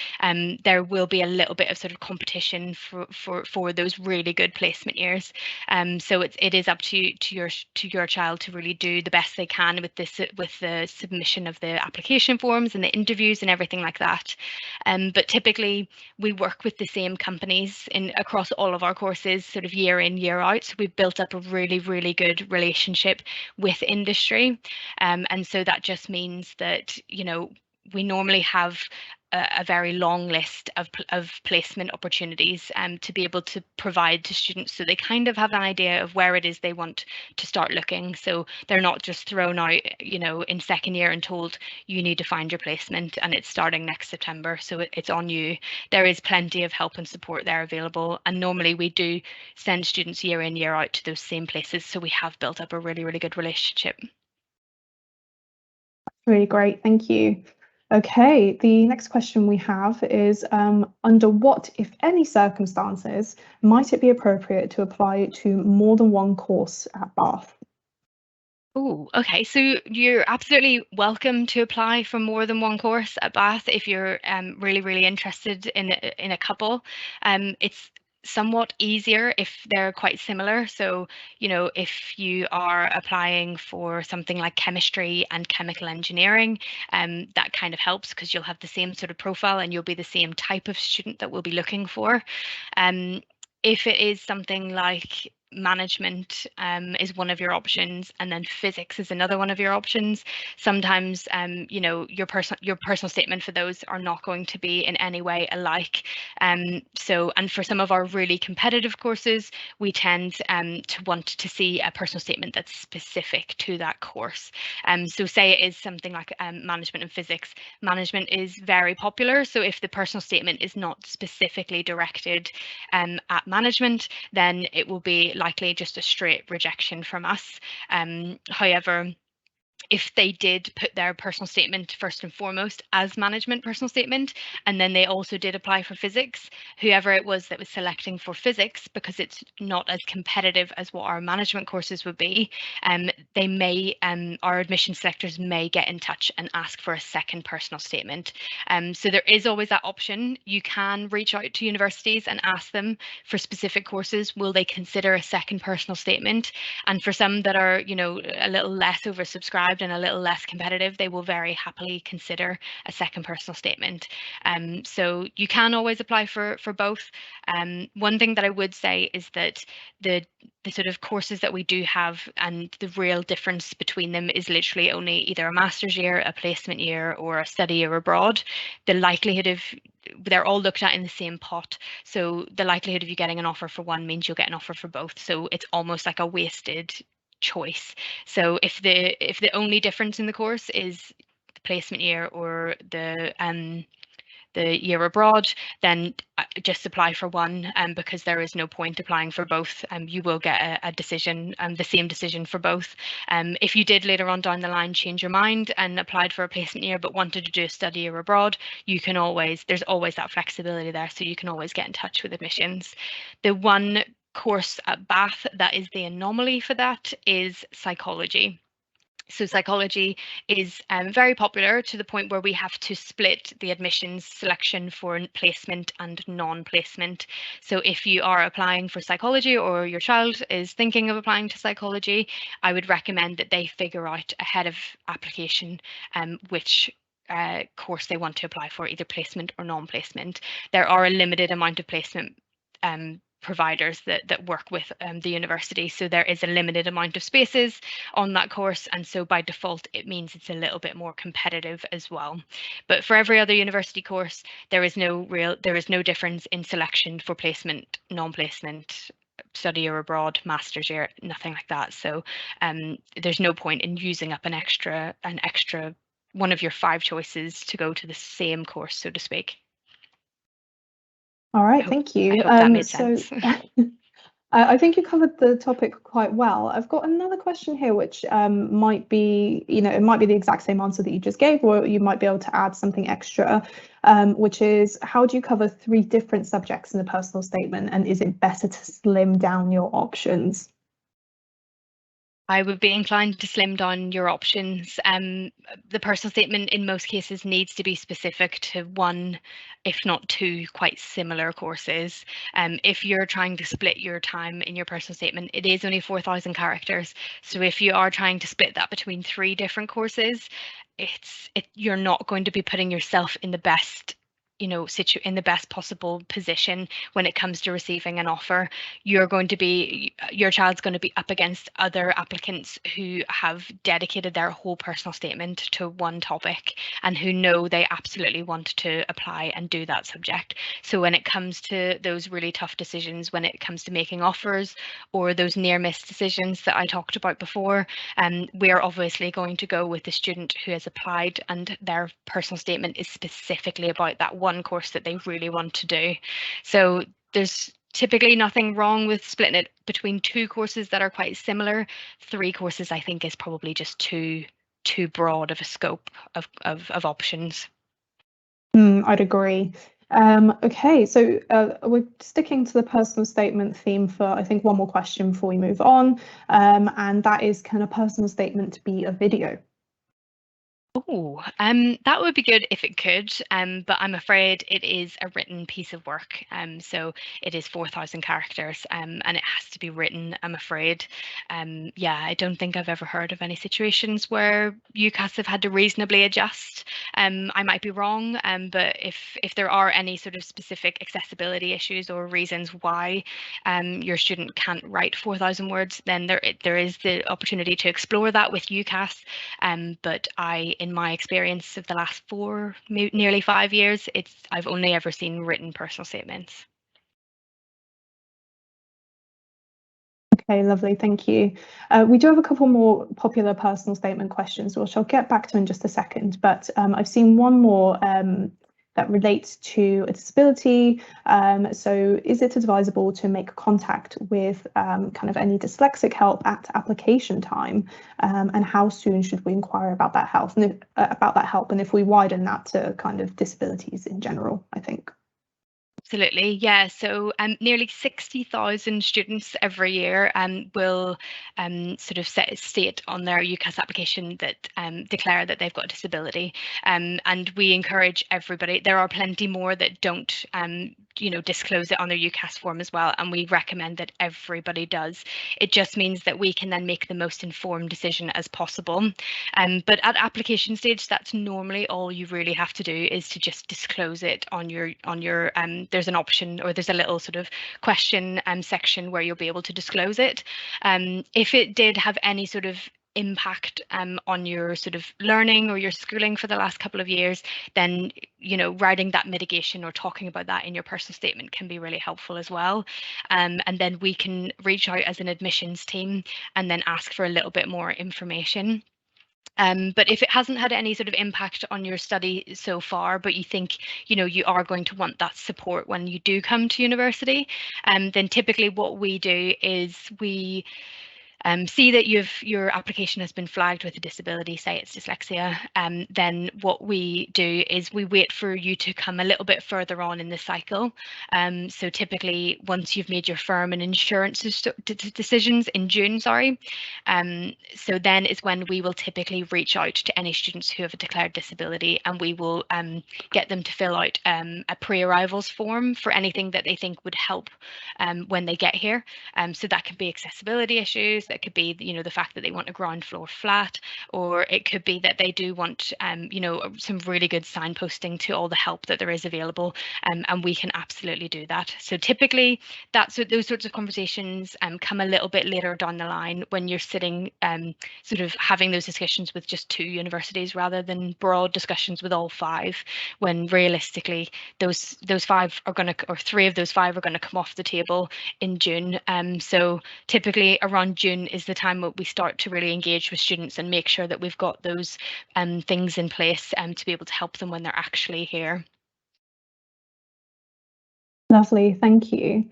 there will be a little bit of sort of competition for those really good placement years. So it is up to your child to really do the best they can with the submission of the application forms and the interviews and everything like that. But typically we work with the same companies across all of our courses sort of year in, year out. So we've built up a really, really good relationship with industry. And so that just means that, we normally have a very long list of placement opportunities to be able to provide to students, so they kind of have an idea of where it is they want to start looking. So they're not just thrown out, in second year and told you need to find your placement and it's starting next September. So it's on you. There is plenty of help and support there available. And normally we do send students year in, year out to those same places. So we have built up a really, really good relationship. Really great, thank you. Okay, the next question we have is, under what, if any, circumstances might it be appropriate to apply to more than one course at Bath? Oh, okay. So you're absolutely welcome to apply for more than one course at Bath if you're really, really interested in a couple. It's somewhat easier if they're quite similar. So, you know, if you are applying for something like chemistry and chemical engineering, that kind of helps because you'll have the same sort of profile and you'll be the same type of student that we'll be looking for. If it is something like management is one of your options, and then physics is another one of your options, sometimes you know, your personal statement for those are not going to be in any way alike. So, and for some of our really competitive courses, we tend to want to see a personal statement that's specific to that course. So say it is something like management and physics. Management is very popular, so if the personal statement is not specifically directed at management, then it will be likely just a straight rejection from us. However, if they did put their personal statement first and foremost as management personal statement, and then they also did apply for physics, whoever it was that was selecting for physics, because it's not as competitive as what our management courses would be, they may, our admission selectors may get in touch and ask for a second personal statement. So there is always that option. You can reach out to universities and ask them for specific courses, will they consider a second personal statement? And for some that are, you know, a little less oversubscribed and a little less competitive, they will very happily consider a second personal statement. So you can always apply for both. One thing that I would say is that the sort of courses that we do have, and the real difference between them is literally only either a master's year, a placement year, or a study year abroad. The likelihood of, they're all looked at in the same pot. So the likelihood of you getting an offer for one means you'll get an offer for both. So it's almost like a wasted choice. So if the only difference in the course is the placement year or the year abroad, then just apply for one, because there is no point applying for both. You will get a decision, the same decision for both. If you did later on down the line change your mind and applied for a placement year but wanted to do a study year abroad, you can always, there's always that flexibility there, so you can always get in touch with admissions. The one course at Bath that is the anomaly for that is psychology. So psychology is very popular to the point where we have to split the admissions selection for placement and non-placement. So if you are applying for psychology, or your child is thinking of applying to psychology, I would recommend that they figure out ahead of application which course they want to apply for, either placement or non-placement. There are a limited amount of placement providers that work with the university, so there is a limited amount of spaces on that course, and so by default it means it's a little bit more competitive as well. But for every other university course, there is no difference in selection for placement, non-placement, study year abroad, master's year, nothing like that. So there's no point in using up an extra one of your 5 choices to go to the same course, so to speak. All right, thank you. I hope that made sense. I think you covered the topic quite well. I've got another question here, which might be, you know, it might be the exact same answer that you just gave, or you might be able to add something extra, which is, how do you cover 3 different subjects in a personal statement, and is it better to slim down your options? I would be inclined to slim down your options. The personal statement in most cases needs to be specific to 1, if not 2, quite similar courses. If you're trying to split your time in your personal statement, it is only 4,000 characters. So if you are trying to split that between 3 different courses, you're not going to be putting yourself in the best, you know, in the best possible position when it comes to receiving an offer. Your child's going to be up against other applicants who have dedicated their whole personal statement to one topic and who know they absolutely want to apply and do that subject. So when it comes to those really tough decisions, when it comes to making offers or those near miss decisions that I talked about before, we're obviously going to go with the student who has applied and their personal statement is specifically about that one course that they really want to do. So there's typically nothing wrong with splitting it between 2 courses that are quite similar. 3 courses, I think, is probably just too broad of a scope of options. I'd agree. Okay, so we're sticking to the personal statement theme for, I think, one more question before we move on, and that is, can a personal statement be a video? Oh, that would be good if it could, but I'm afraid it is a written piece of work. So it is 4,000 characters, and it has to be written, I'm afraid. Yeah, I don't think I've ever heard of any situations where UCAS have had to reasonably adjust. I might be wrong, but if there are any sort of specific accessibility issues or reasons why your student can't write 4,000 words, then there is the opportunity to explore that with UCAS. But in my experience of the last nearly 5 years, I've only ever seen written personal statements. Okay, lovely, thank you. We do have a couple more popular personal statement questions, which I'll get back to in just a second, but I've seen one more that relates to a disability. So is it advisable to make contact with kind of any dyslexic help at application time? And how soon should we inquire about that help? And if we widen that to kind of disabilities in general, I think. Absolutely, yeah. So nearly 60,000 students every year will sort of state on their UCAS application that declare that they've got a disability. And we encourage everybody. There are plenty more that don't disclose it on their UCAS form as well, and we recommend that everybody does. It just means that we can then make the most informed decision as possible. But at application stage, that's normally all you really have to do, is to just disclose it on your there's an option, or there's a little sort of question section where you'll be able to disclose it. If it did have any sort of impact on your sort of learning or your schooling for the last couple of years, then writing that mitigation or talking about that in your personal statement can be really helpful as well. And then we can reach out as an admissions team and then ask for a little bit more information. But if it hasn't had any sort of impact on your study so far, but you think you are going to want that support when you do come to university, then typically what we do is we see that your application has been flagged with a disability, say it's dyslexia, then what we do is we wait for you to come a little bit further on in the cycle. So typically once you've made your firm and insurance decisions in June, so then is when we will typically reach out to any students who have a declared disability, and we will get them to fill out a pre-arrivals form for anything that they think would help when they get here. So that can be accessibility issues, that could be the fact that they want a ground floor flat, or it could be that they do want some really good signposting to all the help that there is available, and we can absolutely do that. So typically those sorts of conversations come a little bit later down the line, when you're sitting sort of having those discussions with just 2 universities rather than broad discussions with all 5, when realistically those 5 are going to, or 3 of those 5 are going to come off the table in June. So typically around June is the time that we start to really engage with students and make sure that we've got those things in place to be able to help them when they're actually here. Lovely, thank you.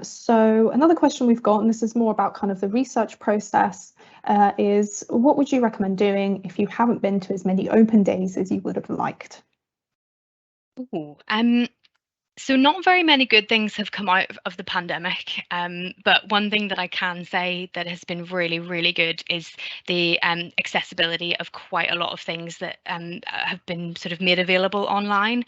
So another question we've got, and this is more about kind of the research process, is what would you recommend doing if you haven't been to as many open days as you would have liked? Ooh, so not very many good things have come out of the pandemic, but one thing that I can say that has been really, really good is the accessibility of quite a lot of things that have been sort of made available online.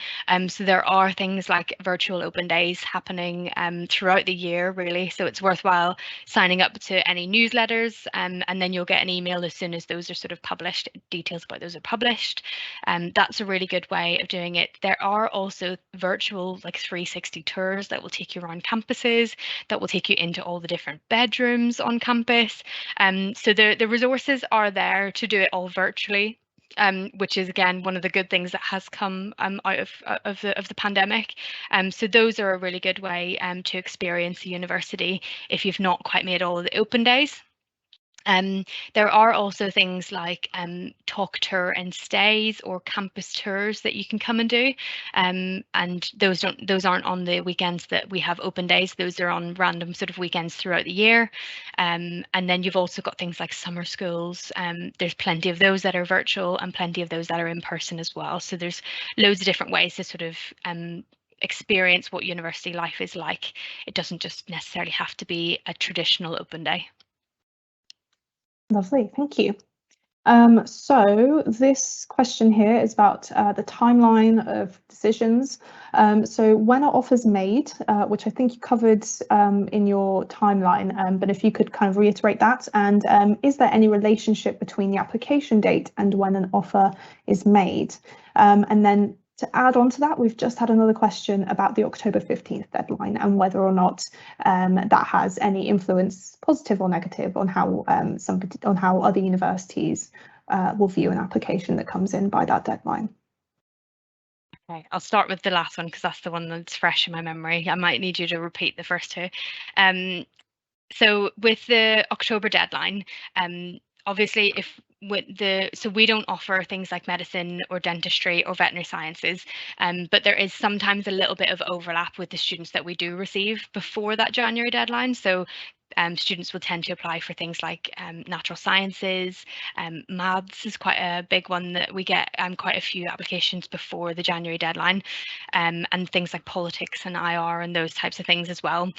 So there are things like virtual open days happening throughout the year, really. So it's worthwhile signing up to any newsletters, and then you'll get an email as soon as those are sort of published, details about those are published. That's a really good way of doing it. There are also virtual, like 360 tours that will take you around campuses, that will take you into all the different bedrooms on campus. So the resources are there to do it all virtually. Which is again one of the good things that has come out of the pandemic. So those are a really good way to experience the university if you've not quite made all of the open days. There are also things like talk tour and stays, or campus tours that you can come and do, and those aren't on the weekends that we have open days. Those are on random sort of weekends throughout the year. And then you've also got things like summer schools. There's plenty of those that are virtual and plenty of those that are in person as well. So there's loads of different ways to sort of experience what university life is like. It doesn't just necessarily have to be a traditional open day. Lovely, thank you. So this question here is about the timeline of decisions. So when are offers made, which I think you covered in your timeline, but if you could kind of reiterate that, and is there any relationship between the application date and when an offer is made? And then to add on to that, we've just had another question about the October 15th deadline and whether or not that has any influence, positive or negative, on how other universities will view an application that comes in by that deadline. Okay, I'll start with the last one because that's the one that's fresh in my memory. I might need you to repeat the first two. So with the October deadline, obviously so we don't offer things like medicine or dentistry or veterinary sciences, but there is sometimes a little bit of overlap with the students that we do receive before that January deadline. So students will tend to apply for things like natural sciences. Maths is quite a big one that we get quite a few applications before the January deadline, and things like politics and IR and those types of things as well.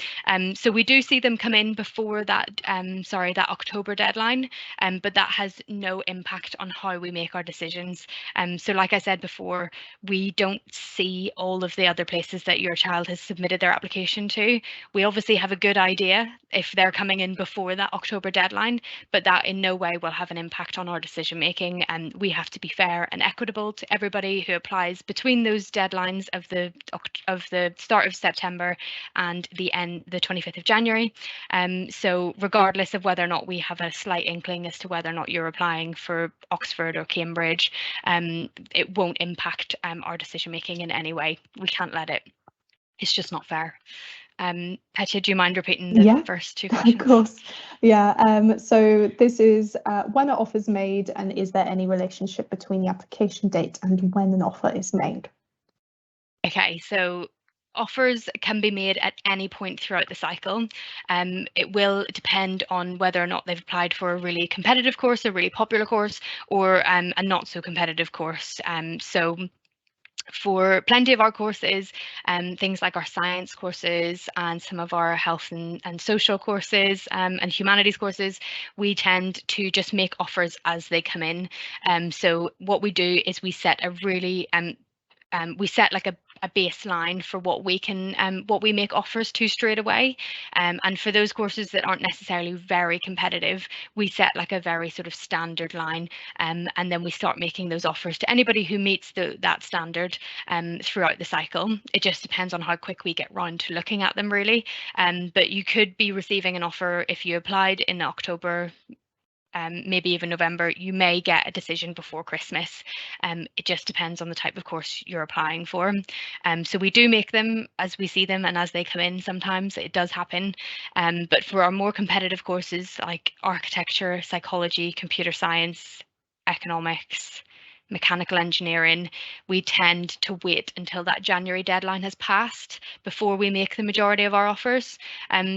So we do see them come in before that, that October deadline, but that has no impact on how we make our decisions. So like I said before, we don't see all of the other places that your child has submitted their application to. We obviously have a good idea if they're coming in before that October deadline, but that in no way will have an impact on our decision making. And we have to be fair and equitable to everybody who applies between those deadlines of the start of September and the 25th of January. So regardless of whether or not we have a slight inkling as to whether or not you're applying for Oxford or Cambridge, it won't impact our decision making in any way. We can't let it. It's just not fair. Petya, do you mind repeating the first two questions? Of course. Yeah. So this is when are offers made, and is there any relationship between the application date and when an offer is made? Okay, so offers can be made at any point throughout the cycle. It will depend on whether or not they've applied for a really competitive course, a really popular course, or a not so competitive course. So for plenty of our courses, things like our science courses and some of our health and social courses and humanities courses, we tend to just make offers as they come in. So what we do is we set a really we set like a baseline for what we make offers to straight away, and for those courses that aren't necessarily very competitive, we set like a very sort of standard line, and then we start making those offers to anybody who meets that standard throughout the cycle. It just depends on how quick we get round to looking at them, really. But you could be receiving an offer if you applied in October, maybe even November. You may get a decision before Christmas. It just depends on the type of course you're applying for. So we do make them as we see them and as they come in. Sometimes it does happen. But for our more competitive courses like architecture, psychology, computer science, economics, mechanical engineering, we tend to wait until that January deadline has passed before we make the majority of our offers.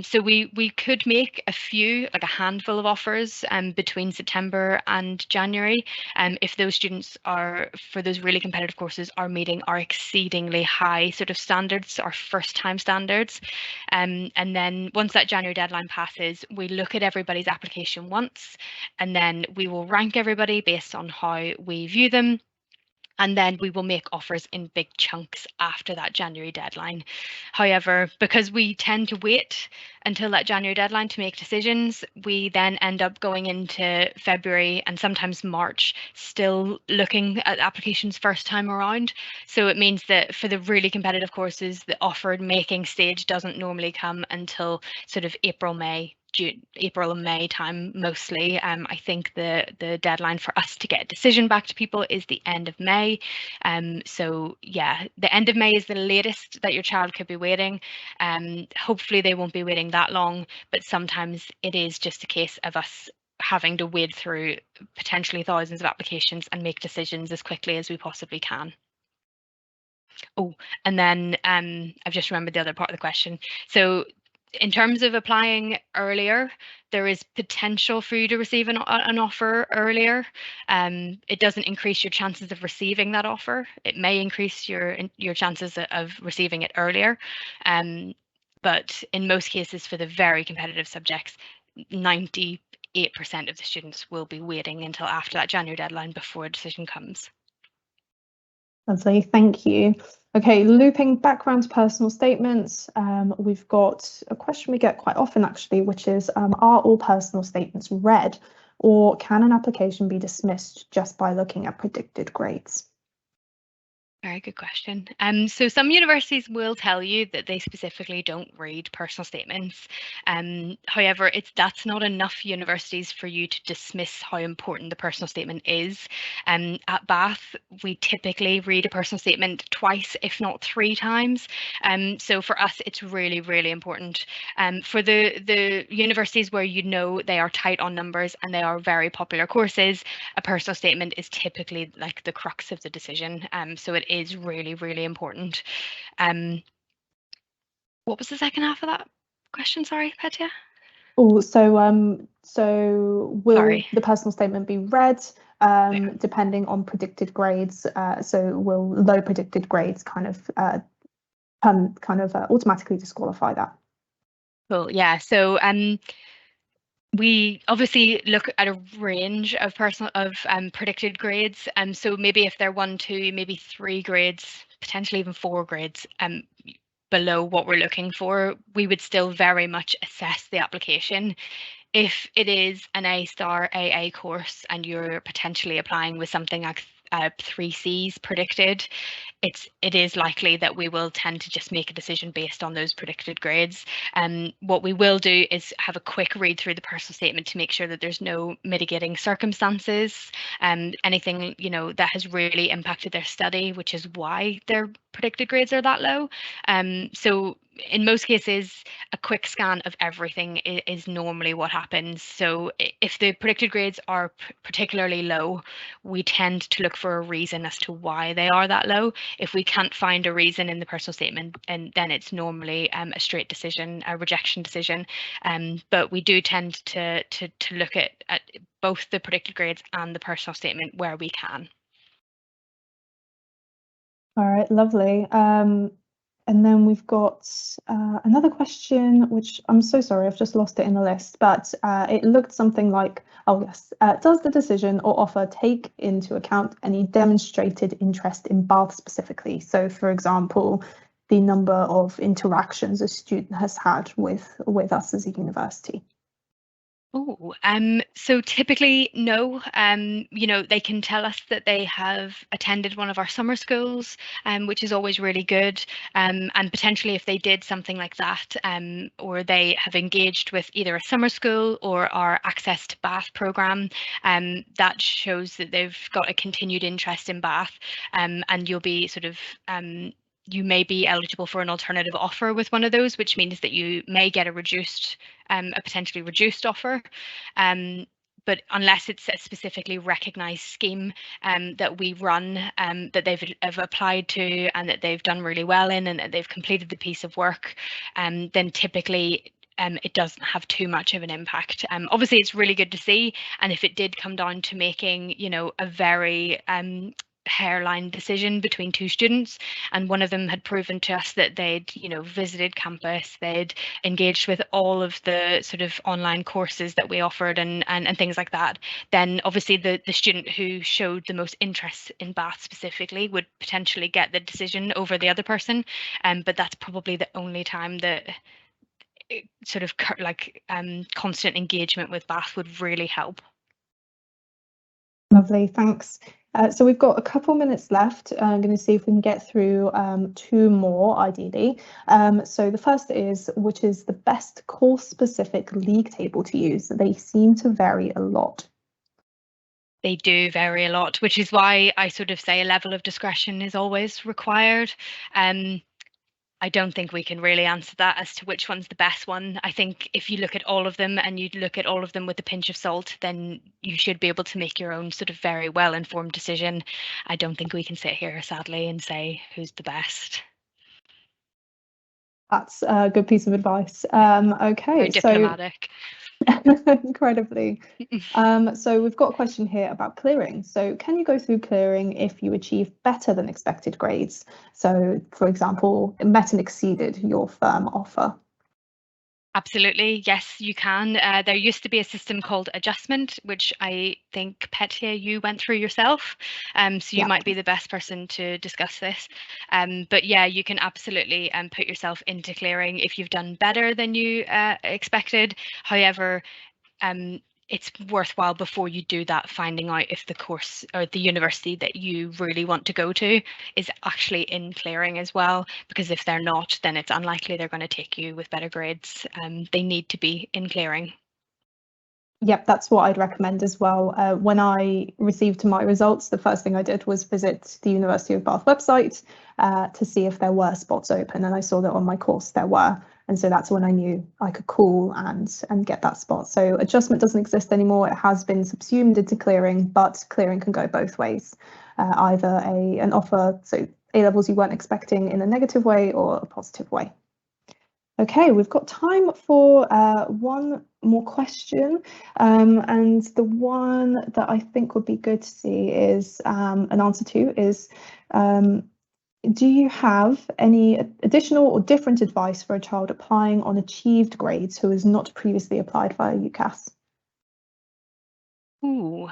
So we could make a few, like a handful of offers between September and January, if those students are, for those really competitive courses, are meeting our exceedingly high sort of standards, our first time standards. And then once that January deadline passes, we look at everybody's application once, and then we will rank everybody based on how we view them. And then we will make offers in big chunks after that January deadline. However, because we tend to wait until that January deadline to make decisions, we then end up going into February and sometimes March still looking at applications first time around. So it means that for the really competitive courses, the offer making stage doesn't normally come until sort of April and May time mostly. I think the deadline for us to get a decision back to people is the end of May. So yeah, the end of May is the latest that your child could be waiting. Hopefully they won't be waiting that long, but sometimes it is just a case of us having to wade through potentially thousands of applications and make decisions as quickly as we possibly can. Oh, and then I've just remembered the other part of the question. So in terms of applying earlier, there is potential for you to receive an offer earlier. It doesn't increase your chances of receiving that offer. It may increase your chances of receiving it earlier. But in most cases, for the very competitive subjects, 90 8% of the students will be waiting until after that January deadline before a decision comes. Lovely, thank you. Okay, looping background to personal statements, we've got a question we get quite often actually, which is, are all personal statements read, or can an application be dismissed just by looking at predicted grades? Very good question. So some universities will tell you that they specifically don't read personal statements. However, that's not enough universities for you to dismiss how important the personal statement is. At Bath, we typically read a personal statement twice, if not 3 times. So for us, it's really, really important. For the universities where you know they are tight on numbers and they are very popular courses, a personal statement is typically like the crux of the decision. So it is really, really important. What was the second half of that question? Sorry, Petya. Oh, so will Sorry. the personal statement be read depending on predicted grades? So will low predicted grades kind of automatically disqualify that? Cool. Yeah. So we obviously look at a range of predicted grades. So maybe if they're 1, 2, maybe 3 grades, potentially even 4 grades below what we're looking for, we would still very much assess the application. If it is an A-star AA course and you're potentially applying with something like 3 Cs predicted, it is likely that we will tend to just make a decision based on those predicted grades. What we will do is have a quick read through the personal statement to make sure that there's no mitigating circumstances, anything that has really impacted their study, which is why their predicted grades are that low. So in most cases, a quick scan of everything is normally what happens. So if the predicted grades are particularly low, we tend to look for a reason as to why they are that low. If we can't find a reason in the personal statement, and then it's normally a straight decision, a rejection decision. But we do tend to look at both the predicted grades and the personal statement where we can. All right, lovely. And then we've got another question, which I'm so sorry, I've just lost it in the list, but it looked something like, oh yes, does the decision or offer take into account any demonstrated interest in Bath specifically? So for example, the number of interactions a student has had with us as a university. Oh, so typically, no. They can tell us that they have attended one of our summer schools, which is always really good. And potentially, if they did something like that, or they have engaged with either a summer school or our Access to Bath programme, that shows that they've got a continued interest in Bath, and you'll be sort of you may be eligible for an alternative offer with one of those, which means that you may get a potentially reduced offer. But unless it's a specifically recognised scheme that we run, that have applied to and that they've done really well in and that they've completed the piece of work, then typically it doesn't have too much of an impact. Obviously, it's really good to see. And if it did come down to making, a very hairline decision between 2 students, and one of them had proven to us that they'd visited campus, they'd engaged with all of the sort of online courses that we offered and things like that, then obviously the student who showed the most interest in Bath specifically would potentially get the decision over the other person, but that's probably the only time that sort of constant engagement with Bath would really help. Lovely, thanks. So we've got a couple minutes left. I'm going to see if we can get through 2 more, ideally. So the first is, which is the best course-specific league table to use? They seem to vary a lot. They do vary a lot, which is why I sort of say a level of discretion is always required. I don't think we can really answer that as to which one's the best one. I think if you look at all of them and you look at all of them with a pinch of salt, then you should be able to make your own sort of very well-informed decision. I don't think we can sit here, sadly, and say who's the best. That's a good piece of advice. Okay, very diplomatic. Incredibly. So we've got a question here about clearing. So can you go through clearing if you achieve better than expected grades? So for example, met and exceeded your firm offer. Absolutely, yes, you can. There used to be a system called adjustment, which I think, Petya, you went through yourself. So you Yeah. might be the best person to discuss this. But yeah, you can absolutely put yourself into clearing if you've done better than you expected. However, um, it's worthwhile before you do that finding out if the course or the university that you really want to go to is actually in clearing as well, because if they're not, then it's unlikely they're going to take you with better grades. They need to be in clearing. Yep, that's what I'd recommend as well. When I received my results, the first thing I did was visit the University of Bath website to see if there were spots open, and I saw that on my course there were, and so that's when I knew I could call and get that spot. So adjustment doesn't exist anymore. It has been subsumed into clearing, but clearing can go both ways. Either an offer, so A-levels you weren't expecting in a negative way, or a positive way. Okay, we've got time for one more question, and the one that I think would be good to see is an answer to is, do you have any additional or different advice for a child applying on achieved grades who has not previously applied via UCAS? Ooh,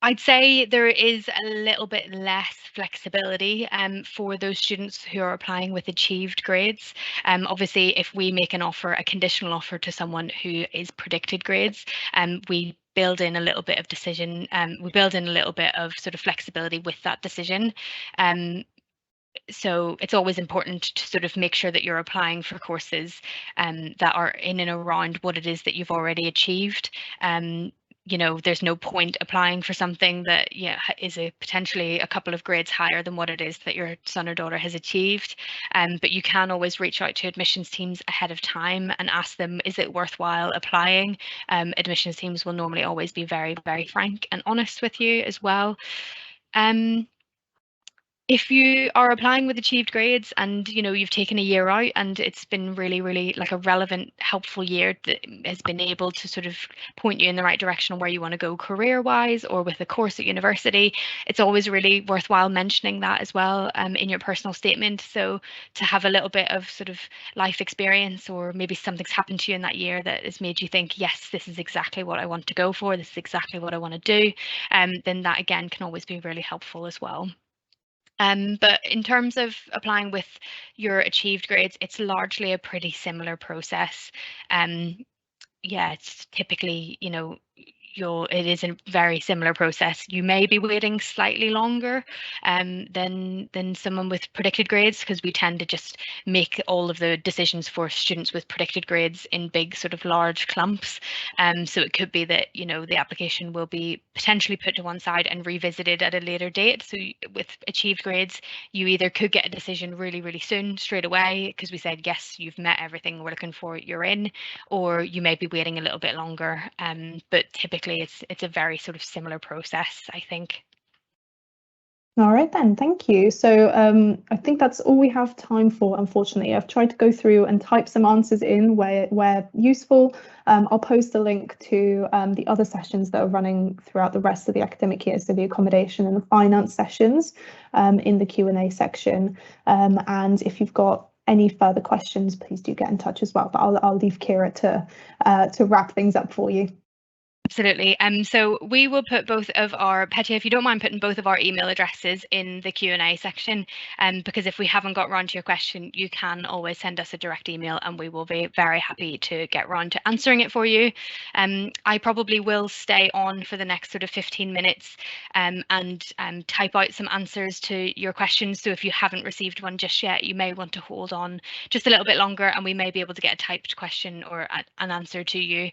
I'd say there is a little bit less flexibility for those students who are applying with achieved grades. Obviously, if we make an offer, a conditional offer to someone who is predicted grades, we build in a little bit of decision, we build in a little bit of sort of flexibility with that decision. So it's always important to sort of make sure that you're applying for courses that are in and around what it is that you've already achieved. You know, there's no point applying for something that is potentially a couple of grades higher than what it is that your son or daughter has achieved. But you can always reach out to admissions teams ahead of time and ask them, is it worthwhile applying? Admissions teams will normally always be very, very frank and honest with you as well. If you are applying with achieved grades and you've taken a year out and it's been really, really like a relevant, helpful year that has been able to sort of point you in the right direction where you want to go career-wise or with a course at university, it's always really worthwhile mentioning that as well in your personal statement. So to have a little bit of sort of life experience, or maybe something's happened to you in that year that has made you think, yes, this is exactly what I want to go for, this is exactly what I want to do, then that again can always be really helpful as well. But in terms of applying with your achieved grades, it's largely a pretty similar process. Yeah, it's typically, it is a very similar process. You may be waiting slightly longer than someone with predicted grades, because we tend to just make all of the decisions for students with predicted grades in big sort of large clumps. So it could be that the application will be potentially put to one side and revisited at a later date. So with achieved grades, you either could get a decision really, really soon, straight away, because we said, yes, you've met everything we're looking for, you're in, or you may be waiting a little bit longer. But typically it's a very sort of similar process, I think. All right then, thank you. So I think that's all we have time for, unfortunately. I've tried to go through and type some answers in where useful. I'll post a link to the other sessions that are running throughout the rest of the academic year, so the accommodation and the finance sessions in the Q&A section. And if you've got any further questions, please do get in touch as well. But I'll leave Kira to wrap things up for you. Absolutely. So we will put both of our, Petya, if you don't mind putting both of our email addresses in the Q&A section, because if we haven't got round to your question, you can always send us a direct email and we will be very happy to get round to answering it for you. I probably will stay on for the next sort of 15 minutes and type out some answers to your questions. So if you haven't received one just yet, you may want to hold on just a little bit longer and we may be able to get a typed question or an answer to you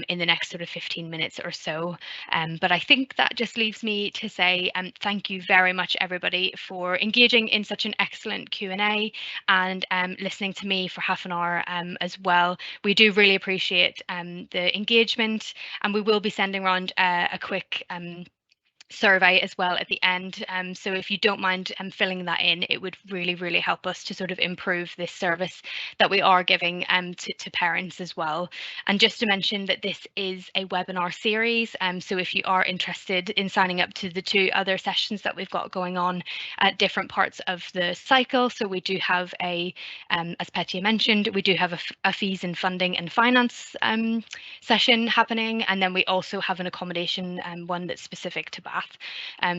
in the next sort of 15 minutes or so. But I think that just leaves me to say thank you very much, everybody, for engaging in such an excellent Q&A and listening to me for half an hour as well. We do really appreciate the engagement, and we will be sending around a quick survey as well at the end. So if you don't mind filling that in, it would really help us to sort of improve this service that we are giving to parents as well. And just to mention that this is a webinar series, so if you are interested in signing up to the 2 other sessions that we've got going on at different parts of the cycle, so we do have a, as Petya mentioned, we do have a fees and funding and finance session happening, and then we also have an accommodation one that's specific to Bath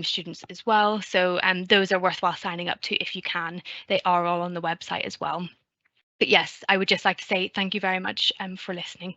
students as well. So those are worthwhile signing up to if you can. They are all on the website as well. But yes, I would just like to say thank you very much for listening.